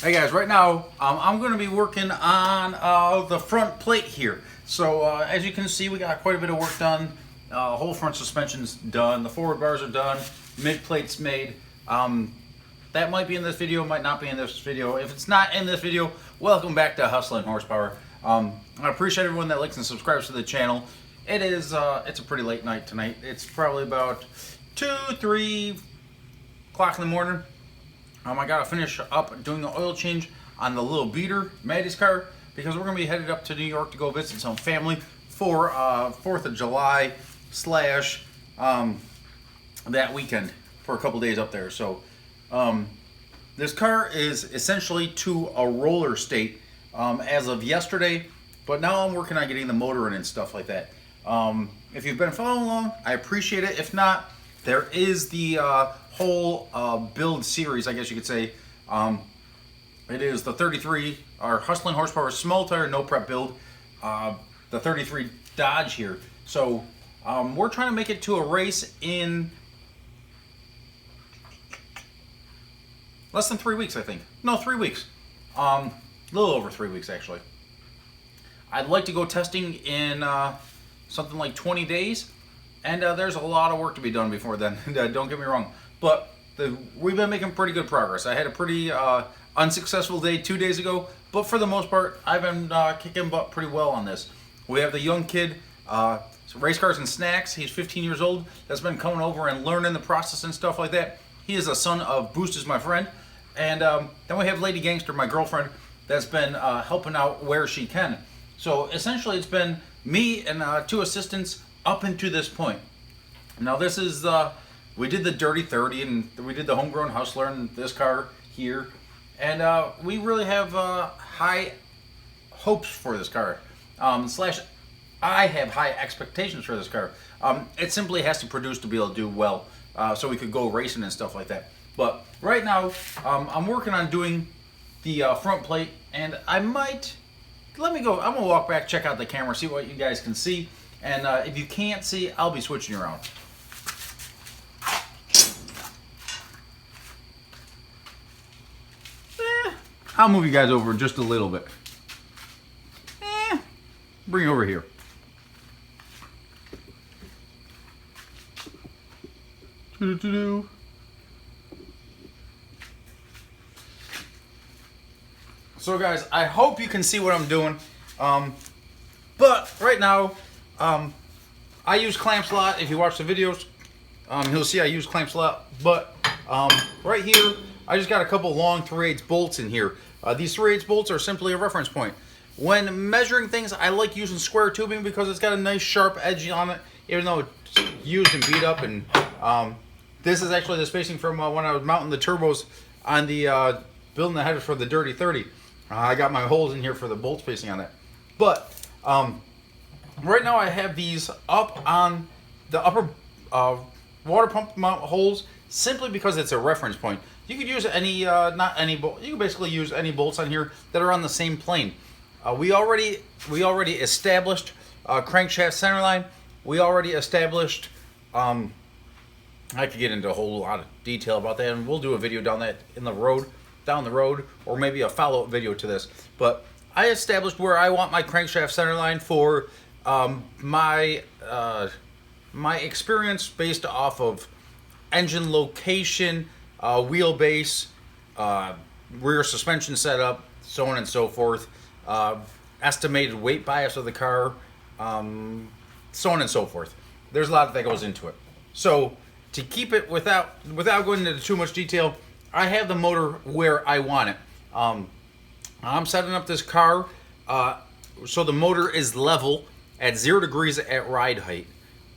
Hey guys, right now I'm going to be working on the front plate here. So as you can see, we got quite a bit of work done. Whole front suspension's done, the forward bars are done, mid plate's made. That might be in this video, might not be in this video. If it's not in this video, welcome back to Hustlin Horsepower. I appreciate everyone that likes and subscribes to the channel. It's a pretty late night tonight. It's probably about 2-3 o'clock in the morning. I gotta finish up doing the oil change on the little beater, Maddy's car, because we're gonna be headed up to New York to go visit some family for 4th of July slash that weekend for a couple days up there. So this car is essentially to a roller state as of yesterday, but now I'm working on getting the motor in and stuff like that. If you've been following along, I appreciate it. If not, there is the whole build series, I guess you could say. It is the 33, our Hustlin Horsepower small tire, no prep build, the 33 Dodge here. So we're trying to make it to a race in less than 3 weeks, I think. No, 3 weeks. A little over 3 weeks, actually. I'd like to go testing in something like 20 days. And there's a lot of work to be done before then. Don't get me wrong. But we've been making pretty good progress. I had a pretty unsuccessful day 2 days ago. But for the most part, I've been kicking butt pretty well on this. We have the young kid, Race Cars and Snacks. He's 15 years old. That's been coming over and learning the process and stuff like that. He is a son of Boosted, my friend. And then we have Lady Gangster, my girlfriend, that's been helping out where she can. So essentially it's been me and 2 assistants up into this point. Now this is we did the Dirty 30 and we did the Homegrown Hustler and this car here, and we really have high hopes for this car. Slash, I have high expectations for this car. It simply has to produce to be able to do well, so we could go racing and stuff like that. But right now, I'm working on doing the front plate, and I might let me go. I'm gonna walk back, check out the camera, see what you guys can see. And if you can't see, I'll be switching you around. I'll move you guys over just a little bit. Bring you over here. So guys, I hope you can see what I'm doing. But right now, I use clamps a lot. If you watch the videos, you'll see I use clamps a lot. But right here, I just got a couple long 3/8 bolts in here. These 3/8 bolts are simply a reference point. When measuring things, I like using square tubing because it's got a nice sharp edge on it, even though it's used and beat up. And this is actually the spacing from when I was mounting the turbos on the building the header for the Dirty 30. I got my holes in here for the bolt spacing on it. But right now I have these up on the upper water pump mount holes simply because it's a reference point. You could use any, not any bolt. You can basically use any bolts on here that are on the same plane. We already established crankshaft centerline. We already established. I could get into a whole lot of detail about that, and we'll do a video down the road, or maybe a follow-up video to this. But I established where I want my crankshaft centerline for my experience based off of engine location, wheelbase, rear suspension setup, so on and so forth, estimated weight bias of the car, so on and so forth. There's a lot that goes into it. So to keep it without going into too much detail, I have the motor where I want it. I'm setting up this car so the motor is level at 0 degrees at ride height.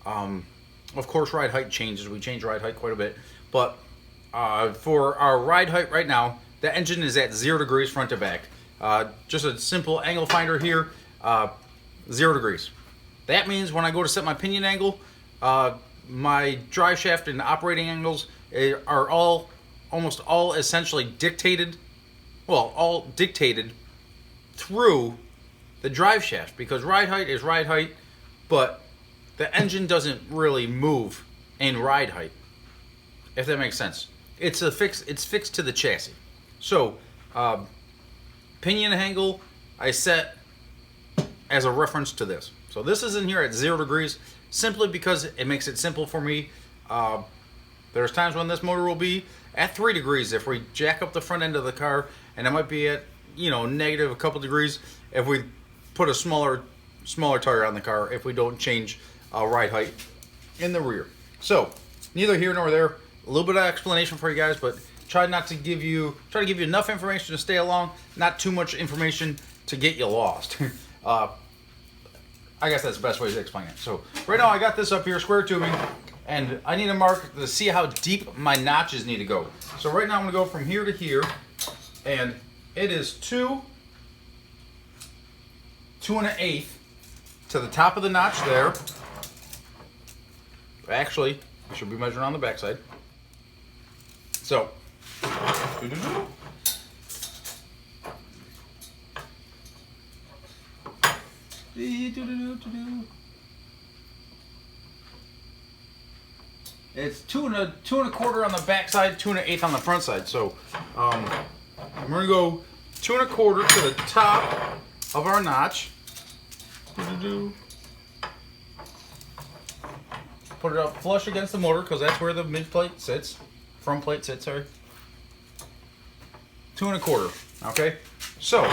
Of course, ride height changes. We change ride height quite a bit. But for our ride height right now, the engine is at 0 degrees front to back. Just a simple angle finder here, 0 degrees. That means when I go to set my pinion angle, my drive shaft and operating angles are almost all essentially dictated, all dictated through the drive shaft, because ride height is ride height, but the engine doesn't really move in ride height, if that makes sense. It's fixed to the chassis. So Pinion angle I set as a reference to this. So this is in here at 0 degrees, simply because it makes it simple for me. There's times when this motor will be at 3 degrees if we jack up the front end of the car, and it might be at, you know, negative a couple degrees if we put a smaller tire on the car, if we don't change ride height in the rear. So neither here nor there. A little bit of explanation for you guys, but try to give you enough information to stay along, not too much information to get you lost. I guess that's the best way to explain it. So right now I got this up here, square tubing, and I need to mark to see how deep my notches need to go. So right now I'm gonna go from here to here, and it is 2 1/8 to the top of the notch there. Actually, we should be measuring on the backside. So, it's 2 1/4 on the back side, 2 1/8 on the front side. So I'm gonna go 2 1/4 to the top of our notch. Put it up flush against the motor because that's where the mid plate sits, front plate sits. Sorry. 2 1/4. Okay. So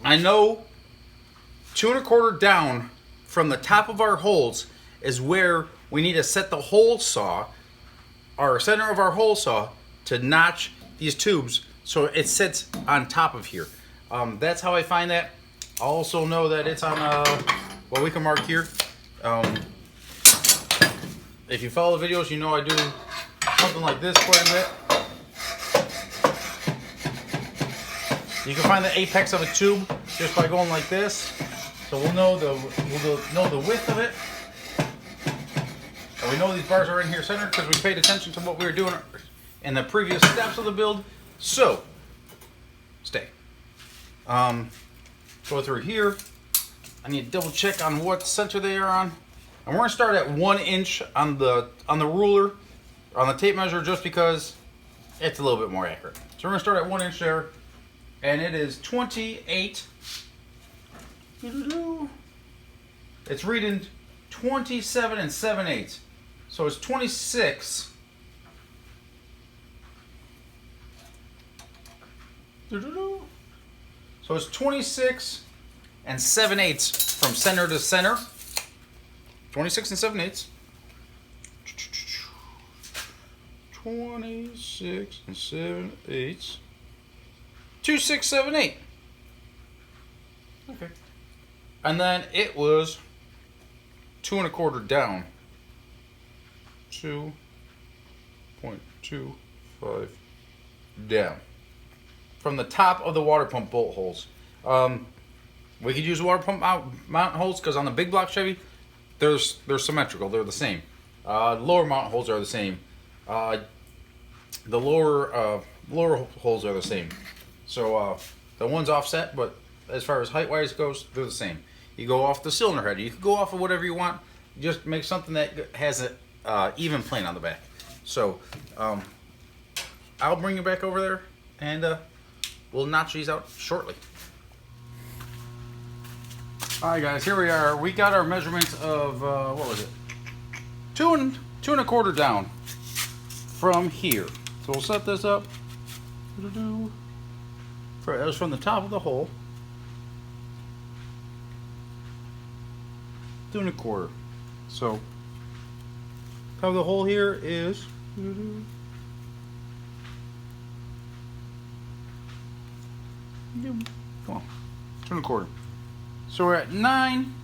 I know 2 1/4 down from the top of our holes is where we need to set the hole saw, our center of our hole saw, to notch these tubes so it sits on top of here. That's how I find that. I also know that it's on what we can mark here. If you follow the videos, you know I do something like this quite a bit. You can find the apex of a tube just by going like this. So we'll know the width of it. And we know these bars are in here centered because we paid attention to what we were doing in the previous steps of the build. So stay. Go through here. I need to double check on what center they are on. And we're gonna start at 1 inch on the ruler, on the tape measure, just because it's a little bit more accurate. So we're gonna start at 1 inch there, and it is 28. It's reading 27 7/8. So it's 26. So it's 26 7/8 from center to center. 26 7/8. 26 7/8. 2678. Okay. And then it was 2 1/4 down. 2.25 down. From the top of the water pump bolt holes. We could use water pump mount holes because on the big block Chevy, they're symmetrical. They're the same. Lower mount holes are the same. The lower holes are the same. So the one's offset, but as far as height wise goes, they're the same. You go off the cylinder head. You can go off of whatever you want. Just make something that has an even plane on the back. So I'll bring you back over there, and we'll notch these out shortly. Alright guys, here we are. We got our measurements of, what was it? 2 1/4 down from here. So we'll set this up. That was from the top of the hole. 2 1/4. So, top of the hole here is come on, 2 1/4. So we're at 9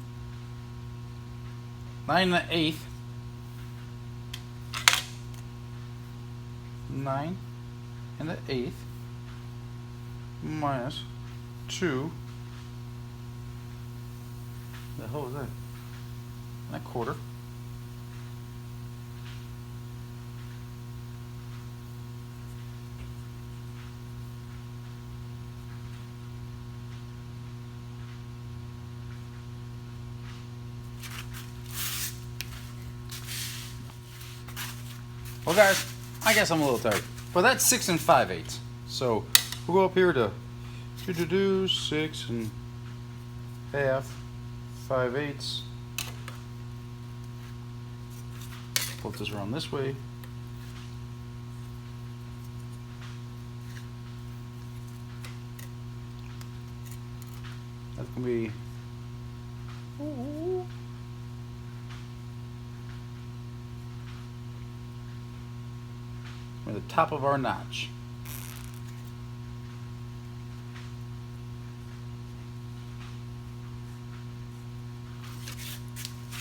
1/8. 9 1/8 minus 2. The hell is that? That quarter. Well guys, I guess I'm a little tired, but that's 6 5/8. So we'll go up here to 6 1/2, 5/8. Flip this around this way. That's gonna be at the top of our notch.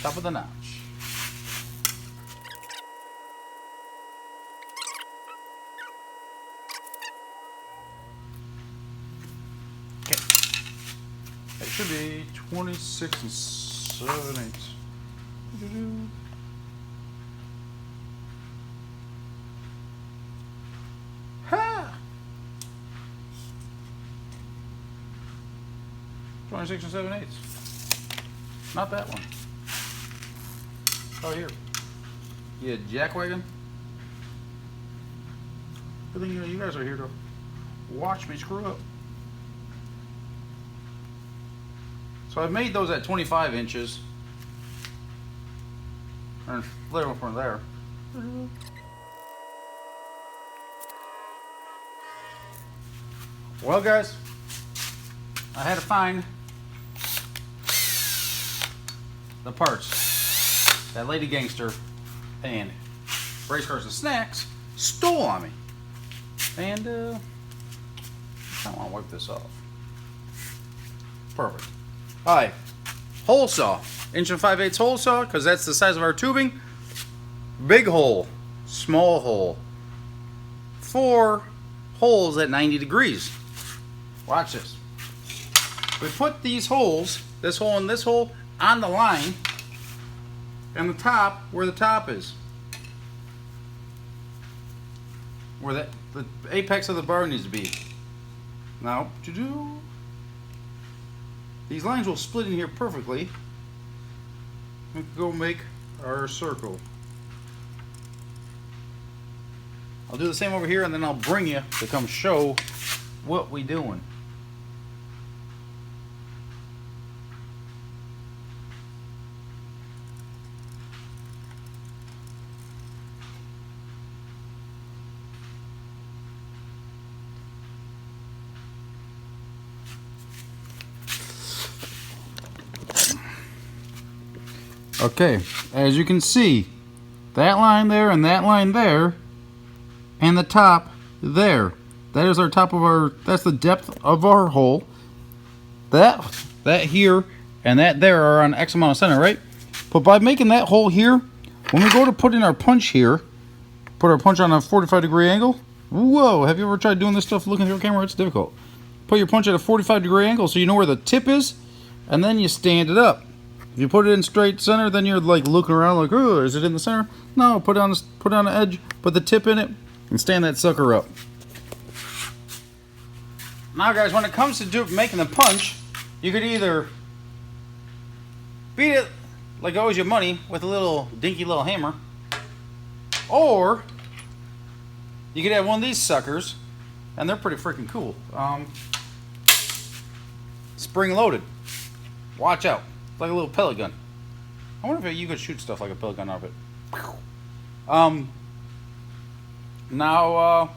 Top of the notch. Okay. That should be 26 7/8. Ha! 26 7/8. Not that one. Oh, here. Yeah, jackwagon. Good thing you guys are here to watch me screw up. So I've made those at 25 inches. And flare one from there. Well, guys, I had to find the parts that Lady Gangster and Race Cars and Snacks stole on me. And I want to wipe this off. Perfect. Alright, hole saw. 1 5/8 hole saw, because that's the size of our tubing. Big hole, small hole. 4 holes at 90 degrees. Watch this. We put these holes, this hole and this hole, on the line, and the top where the top is, where the apex of the bar needs to be. Now, these lines will split in here perfectly. We can go make our circle. I'll do the same over here, and then I'll bring you to come show what we doing. Okay, as you can see, that line there and that line there, and the top there. That is our top of our, that's the depth of our hole. That here and that there are on X amount of center, right? But by making that hole here, when we go to put in our punch here, put our punch on a 45-degree angle. Whoa, have you ever tried doing this stuff looking through a camera? It's difficult. Put your punch at a 45-degree angle so you know where the tip is, and then you stand it up. If you put it in straight center, then you're like looking around like, oh, is it in the center? No, put it on the edge, put the tip in it, and stand that sucker up. Now, guys, when it comes to making the punch, you could either beat it like it owes you money with a little dinky little hammer, or you could have one of these suckers, and they're pretty freaking cool. Spring loaded. Watch out. It's like a little pellet gun. I wonder if you could shoot stuff like a pellet gun out of it. Now,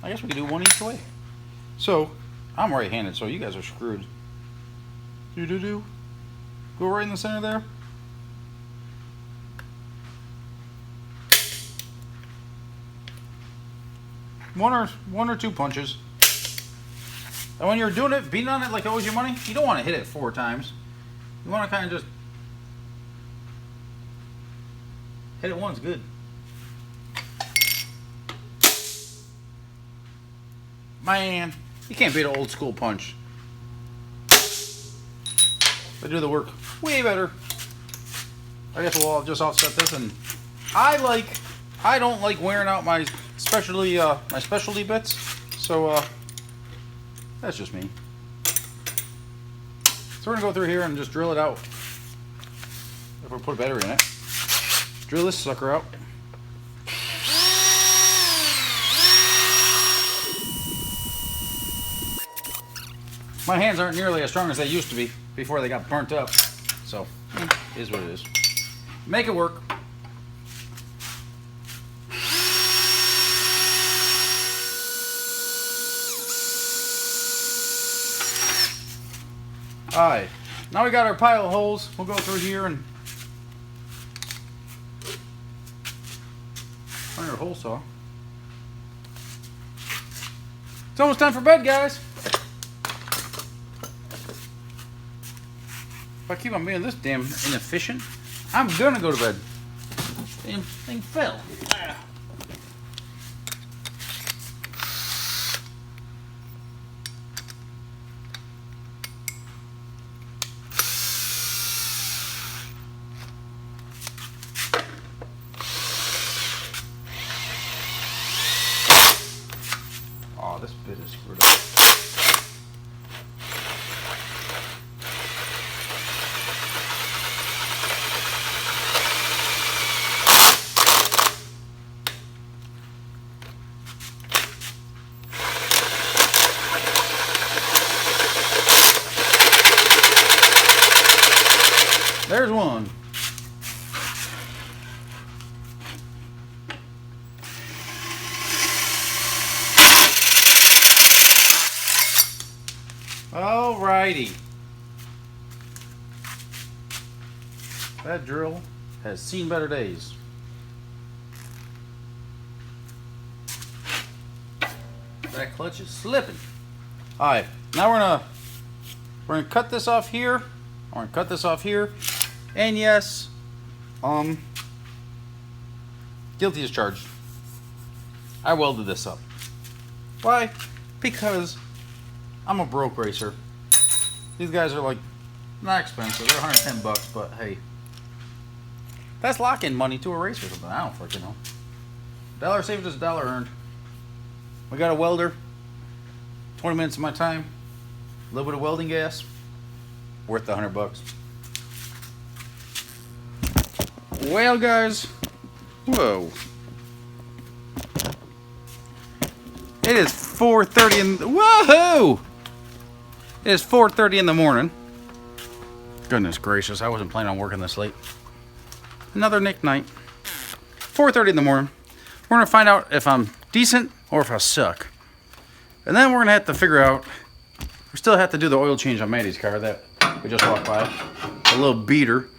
I guess we could do one each way. So, I'm right-handed, so you guys are screwed. Go right in the center there. One or two punches. And when you're doing it, beating on it like it owes you money, you don't want to hit it 4 times. You want to kind of just hit it once, good. Man, you can't beat an old school punch. They do the work way better. I guess we'll just offset this, and I don't like wearing out my specialty bits, so that's just me. So we're gonna go through here and just drill it out. If we put a battery in it, drill this sucker out. My hands aren't nearly as strong as they used to be before they got burnt up. So, it is what it is. Make it work. Alright, now we got our pile of holes. We'll go through here and find our hole saw. It's almost time for bed, guys. If I keep on being this damn inefficient, I'm gonna go to bed. Damn thing fell. Oh, this bit is screwed up. There's one. Alrighty. That drill has seen better days. That clutch is slipping. Alright, now we're gonna cut this off here. I'm gonna cut this off here. And yes, guilty as charged. I welded this up. Why? Because I'm a broke racer. These guys are like not expensive. They're 110 bucks, but hey, that's lock-in money to a racer or something. I don't freaking know. Dollar saved is a dollar earned. We got a welder. 20 minutes of my time. A little bit of welding gas. Worth the 100 bucks. Well, guys, whoa. It is 4:30 in the, whoa! It is 4:30 in the morning. Goodness gracious, I wasn't planning on working this late. Another Nick night. 4:30 in the morning. We're gonna find out if I'm decent or if I suck. And then we're gonna have to figure out, we still have to do the oil change on Maddy's car that we just walked by. A little beater.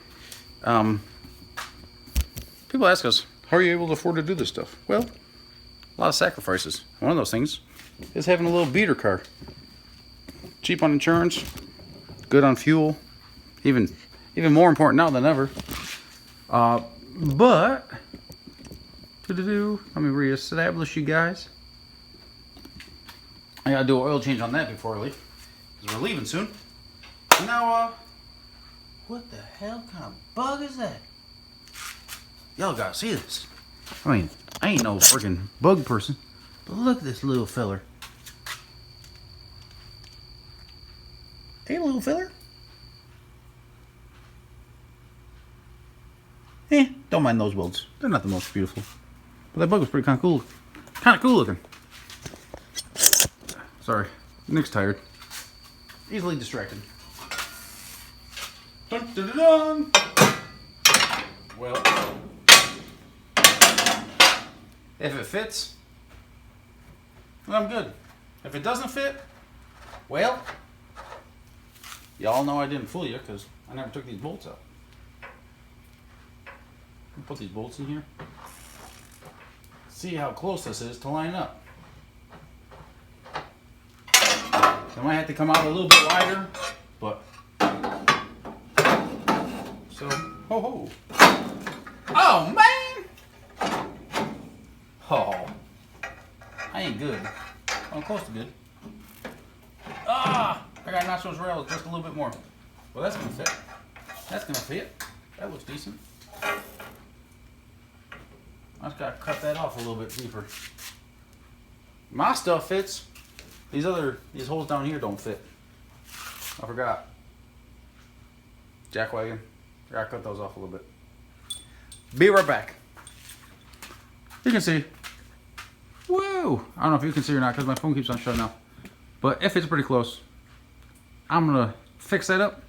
People ask us, how are you able to afford to do this stuff? Well, a lot of sacrifices. One of those things is having a little beater car. Cheap on insurance, good on fuel, even more important now than ever. But let me reestablish you guys. I gotta do an oil change on that before I leave, because we're leaving soon. And now, what the hell kind of bug is that? Y'all gotta see this. I mean, I ain't no freaking bug person, but look at this little feller. Hey, little feller. Don't mind those bugs. They're not the most beautiful, but that bug was pretty kind of cool. Kind of cool looking. Sorry, Nick's tired. Easily distracted. Dun, dun, dun, dun. Well, if it fits, then I'm good. If it doesn't fit, well, y'all know I didn't fool you because I never took these bolts out. Put these bolts in here. See how close this is to line up. I might have to come out a little bit wider, but so ho ho. Oh man! Oh, I ain't good. I'm close to good. I gotta notch those rails just a little bit more. Well, that's gonna fit. That's gonna fit. That looks decent. I just gotta cut that off a little bit deeper. My stuff fits. These holes down here don't fit. I forgot. Jackwagon. I gotta cut those off a little bit. Be right back. You can see. Whoa! I don't know if you can see or not because my phone keeps on shutting off. But it fits pretty close. I'm gonna fix that up,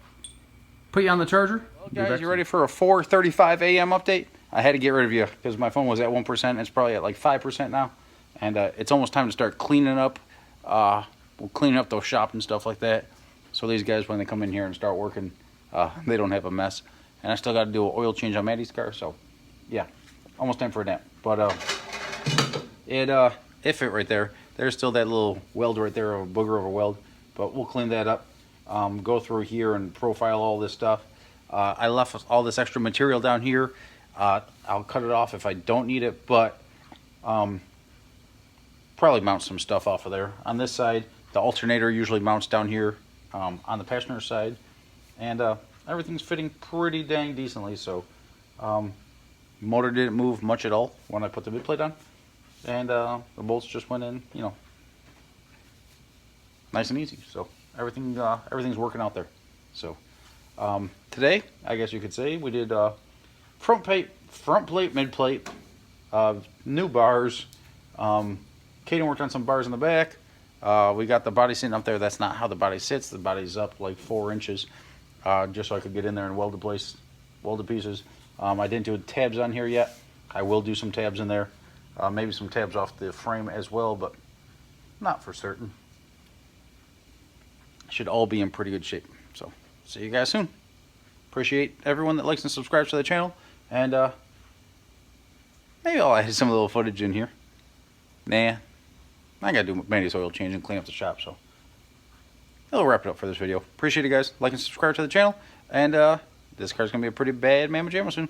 put you on the charger. Well, guys, you ready for a 4:35 a.m. update? I had to get rid of you because my phone was at 1%. It's probably at like 5% now, and it's almost time to start cleaning up. We'll clean up those shop and stuff like that, so these guys, when they come in here and start working, they don't have a mess. And I still got to do an oil change on Maddy's car, so yeah, almost time for a nap. But it fit right there. There's still that little weld right there, a booger of a weld, but we'll clean that up. Go through here and profile all this stuff. I left all this extra material down here. I'll cut it off if I don't need it, but probably mount some stuff off of there. On this side, the alternator usually mounts down here on the passenger side, and everything's fitting pretty dang decently. So motor didn't move much at all when I put the mid plate on, and the bolts just went in, you know, nice and easy. So everything's working out there. So today, I guess you could say, we did front plate, mid plate, new bars. Kaden worked on some bars in the back. We got the body sitting up there. That's not how the body sits. The body's up like 4 inches, just so I could get in there and weld the pieces. I didn't do tabs on here yet. I will do some tabs in there. Maybe some tabs off the frame as well, but not for certain. Should all be in pretty good shape. So, see you guys soon. Appreciate everyone that likes and subscribes to the channel. And maybe I'll add some little footage in here. Nah, I gotta do Maddy's oil change and clean up the shop, so that'll wrap it up for this video. Appreciate it, guys. Like and subscribe to the channel, and this car's gonna be a pretty bad mamma jamma soon.